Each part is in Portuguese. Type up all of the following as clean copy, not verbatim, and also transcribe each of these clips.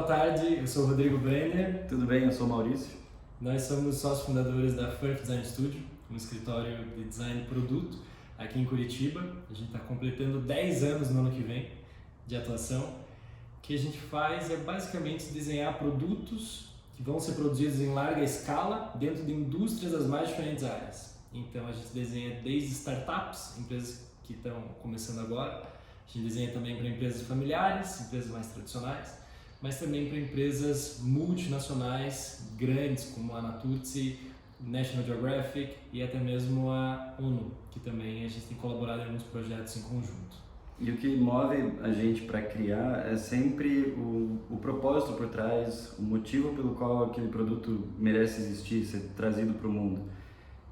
tarde, eu sou o Rodrigo Brenner. Tudo bem, eu sou o Maurício. Nós somos sócios fundadores da Furf Design Studio, um escritório de design de produto aqui em Curitiba. A gente está completando 10 anos no ano que vem de atuação. O que a gente faz é basicamente desenhar produtos que vão ser produzidos em larga escala dentro de indústrias das mais diferentes áreas. Então a gente desenha desde startups, empresas que estão começando agora, a gente desenha também para empresas familiares, empresas mais tradicionais, mas também para empresas multinacionais grandes como a Natuzzi, National Geographic e até mesmo a ONU, que também a gente tem colaborado em alguns projetos em conjunto. E o que move a gente para criar é sempre o propósito por trás, o motivo pelo qual aquele produto merece existir, ser trazido para o mundo.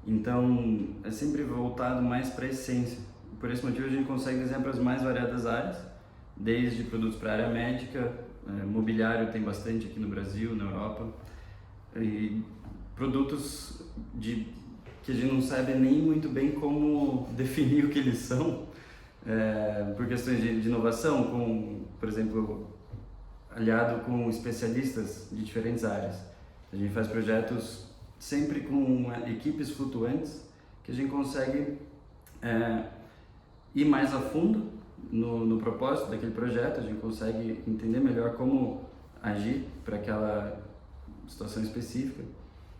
Então, é sempre voltado mais para a essência. Por esse motivo, a gente consegue desenhar para as mais variadas áreas, desde produtos para a área médica, mobiliário tem bastante aqui no Brasil, na Europa, e produtos que a gente não sabe nem muito bem como definir o que eles são, por questões de inovação, por exemplo, aliado com especialistas de diferentes áreas. A gente faz projetos sempre com equipes flutuantes que a gente consegue ir mais a fundo no propósito daquele projeto, a gente consegue entender melhor como agir para aquela situação específica.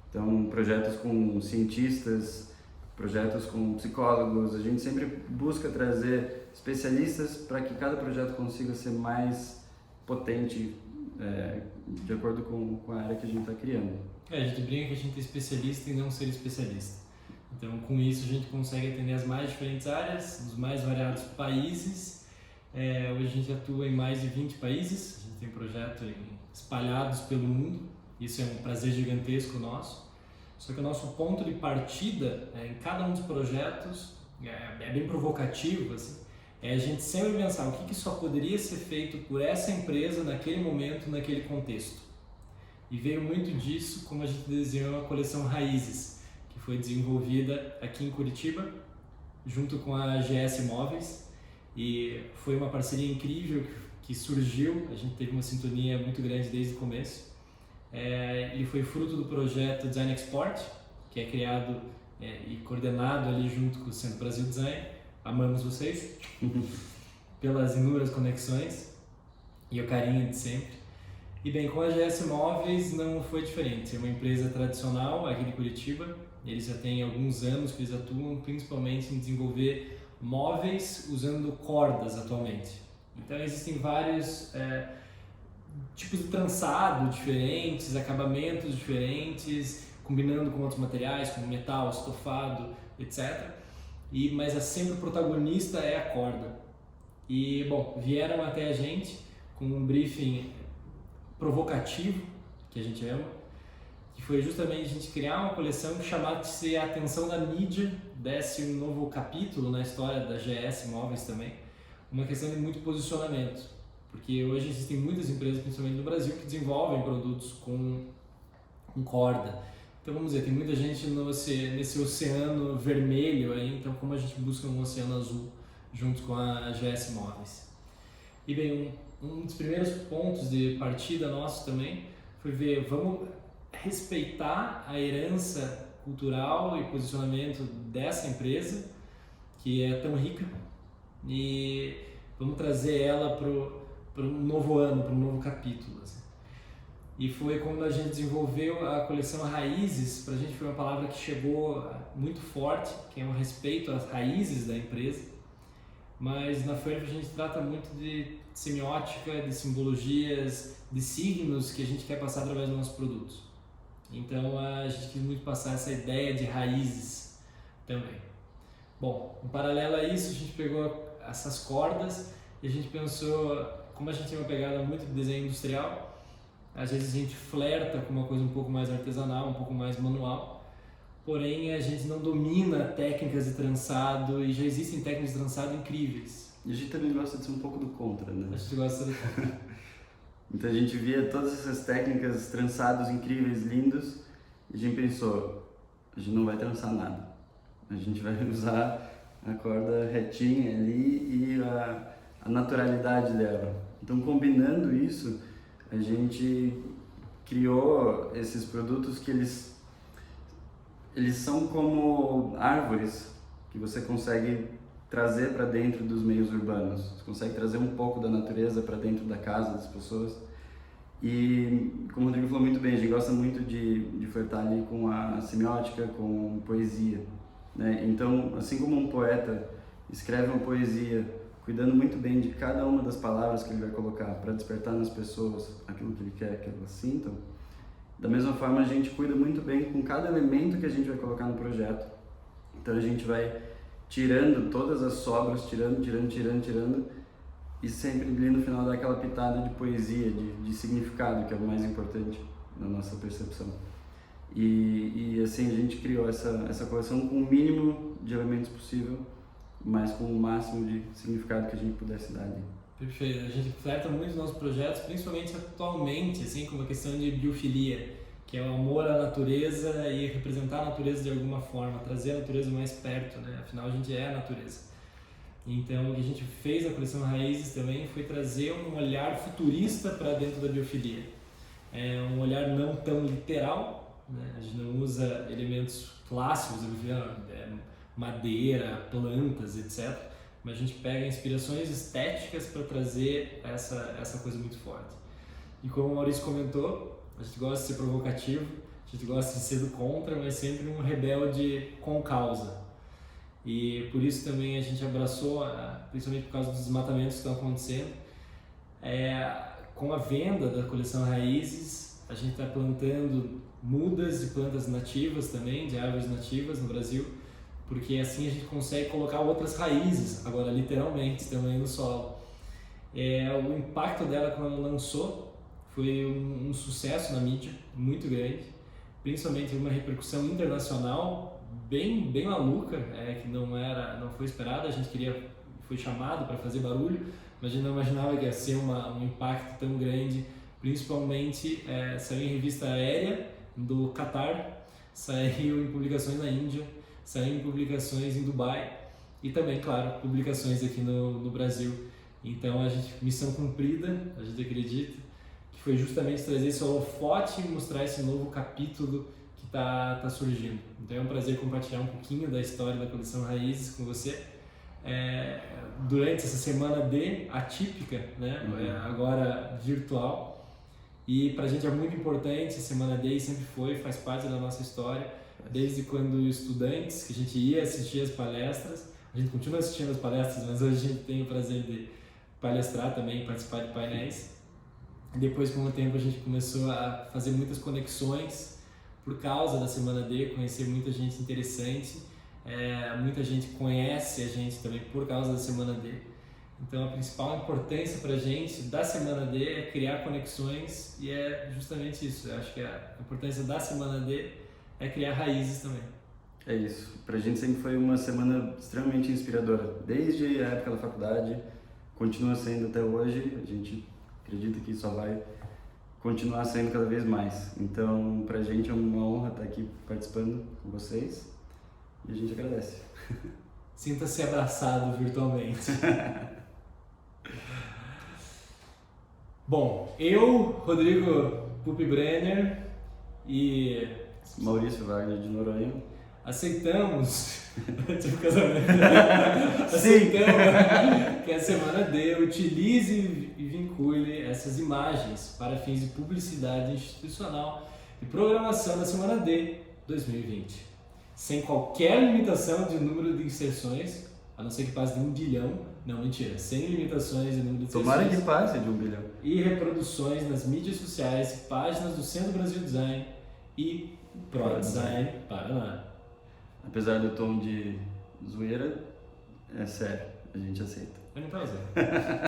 Então, projetos com cientistas, projetos com psicólogos, a gente sempre busca trazer especialistas para que cada projeto consiga ser mais potente de acordo com a área que a gente está criando. A gente brinca que a gente é especialista em não ser especialista. Então, com isso, a gente consegue atender as mais diferentes áreas, nos mais variados países. Hoje a gente atua em mais de 20 países, a gente tem projetos espalhados pelo mundo, isso é um prazer gigantesco nosso. Só que o nosso ponto de partida em cada um dos projetos é bem provocativo, assim, é a gente sempre pensar o que só poderia ser feito por essa empresa naquele momento, naquele contexto. E veio muito disso como a gente desenhou a coleção Raízes, que foi desenvolvida aqui em Curitiba, junto com a GS Móveis, e foi uma parceria incrível que surgiu, a gente teve uma sintonia muito grande desde o começo. Ele foi fruto do projeto Design Export, que é criado e coordenado ali junto com o Centro Brasil Design. Amamos vocês pelas inúmeras conexões e o carinho de sempre. E bem, com a GS Móveis não foi diferente, é uma empresa tradicional aqui de Curitiba, eles já têm alguns anos que eles atuam principalmente em desenvolver móveis usando cordas atualmente. Então existem vários tipos de trançado diferentes, acabamentos diferentes, combinando com outros materiais, como metal, estofado, etc. Mas sempre o protagonista é a corda. E, bom, vieram até a gente com um briefing provocativo, que a gente ama, que foi justamente a gente criar uma coleção que chamasse a atenção da mídia, desse um novo capítulo na história da GS Móveis também, uma questão de muito posicionamento, porque hoje existem muitas empresas, principalmente no Brasil, que desenvolvem produtos com corda. Então vamos dizer, tem muita gente nesse oceano vermelho aí, então como a gente busca um oceano azul junto com a GS Móveis. E bem, um dos primeiros pontos de partida nosso também foi ver, vamos respeitar a herança cultural e posicionamento dessa empresa, que é tão rica, e vamos trazer ela para um novo ano, para um novo capítulo. Assim. E foi quando a gente desenvolveu a coleção Raízes, para a gente foi uma palavra que chegou muito forte, que é um respeito às raízes da empresa, mas na Furf a gente trata muito de semiótica, de simbologias, de signos que a gente quer passar através dos nossos produtos. Então a gente quis muito passar essa ideia de raízes também. Bom, em paralelo a isso, a gente pegou essas cordas e a gente pensou, como a gente tem uma pegada muito de desenho industrial, às vezes a gente flerta com uma coisa um pouco mais artesanal, um pouco mais manual, porém a gente não domina técnicas de trançado e já existem técnicas de trançado incríveis. E a gente também gosta de ser um pouco do contra, né? A gente gosta do contra. Então a gente via todas essas técnicas, trançados incríveis, lindos, e a gente pensou, a gente não vai trançar nada. A gente vai usar a corda retinha ali e a naturalidade dela. Então combinando isso, a a gente criou esses produtos que eles são como árvores que você consegue trazer para dentro dos meios urbanos. Você consegue trazer um pouco da natureza para dentro da casa das pessoas. E, como o Rodrigo falou muito bem, a gente gosta muito de flertar ali com a semiótica, com poesia, né? Então, assim como um poeta escreve uma poesia cuidando muito bem de cada uma das palavras que ele vai colocar para despertar nas pessoas aquilo que ele quer que elas sintam, da mesma forma a gente cuida muito bem com cada elemento que a gente vai colocar no projeto. Então a gente vai tirando todas as sobras, tirando, e sempre ali no final dá aquela pitada de poesia, de significado, que é o mais importante na nossa percepção. E assim a gente criou essa coleção com o mínimo de elementos possível, mas com o máximo de significado que a gente pudesse dar ali. Perfeito. A gente flerta muito nos nossos projetos, principalmente atualmente, assim, com a questão de biofilia, que é o amor à natureza e representar a natureza de alguma forma, trazer a natureza mais perto, né? Afinal, a gente é a natureza. Então, o que a gente fez na coleção Raízes também foi trazer um olhar futurista para dentro da biofilia. É um olhar não tão literal, né? A gente não usa elementos clássicos, madeira, plantas, etc. Mas a gente pega inspirações estéticas para trazer essa coisa muito forte. E como o Maurício comentou, a gente gosta de ser provocativo, a gente gosta de ser do contra, mas sempre um rebelde com causa. E por isso também a gente abraçou, principalmente por causa dos desmatamentos que estão acontecendo, com a venda da coleção Raízes, a gente está plantando mudas de plantas nativas também, de árvores nativas no Brasil, porque assim a gente consegue colocar outras raízes, agora literalmente, também no solo. O impacto dela quando ela lançou foi um sucesso na mídia, muito grande, principalmente uma repercussão internacional bem maluca, que não foi esperada. A gente foi chamado para fazer barulho, mas a gente não imaginava que ia ser um impacto tão grande, principalmente saiu em revista aérea do Catar, saiu em publicações na Índia, saiu em publicações em Dubai e também, claro, publicações aqui no Brasil. Então, missão cumprida, a gente acredita, que foi justamente trazer esse holofote e mostrar esse novo capítulo que tá surgindo. Então é um prazer compartilhar um pouquinho da história da coleção Raízes com você. Durante essa semana atípica, né? Agora virtual. E pra gente é muito importante, a semana D sempre faz parte da nossa história. Desde quando estudantes, que a gente ia assistir as palestras, a gente continua assistindo as palestras, mas hoje a gente tem o prazer de palestrar também, participar de painéis. Depois, com o tempo, a gente começou a fazer muitas conexões por causa da Semana D, conhecer muita gente interessante, muita gente conhece a gente também por causa da Semana D. Então, a principal importância para a gente da Semana D é criar conexões e é justamente isso. Eu acho que a importância da Semana D é criar raízes também. É isso. Pra gente sempre foi uma semana extremamente inspiradora. Desde a época da faculdade, continua sendo até hoje. A gente acredita que só vai continuar sendo cada vez mais. Então, pra gente é uma honra estar aqui participando com vocês e a gente agradece. Sinta-se abraçado virtualmente. Bom, eu, Rodrigo Pupi Brenner e Maurício Wagner de Noronha aceitamos, tipo casamento, aceitamos que a Semana D utilize e vincule essas imagens para fins de publicidade institucional e programação da Semana D 2020, sem qualquer limitação de número de inserções, a não ser que passe de 1 bilhão, não, mentira, sem limitações de número de inserções. Tomara que passe de 1 bilhão. E reproduções nas mídias sociais, páginas do Centro Brasil Design e Pro Design Paraná. Apesar do tom de zoeira, é sério, a gente aceita. É um prazer.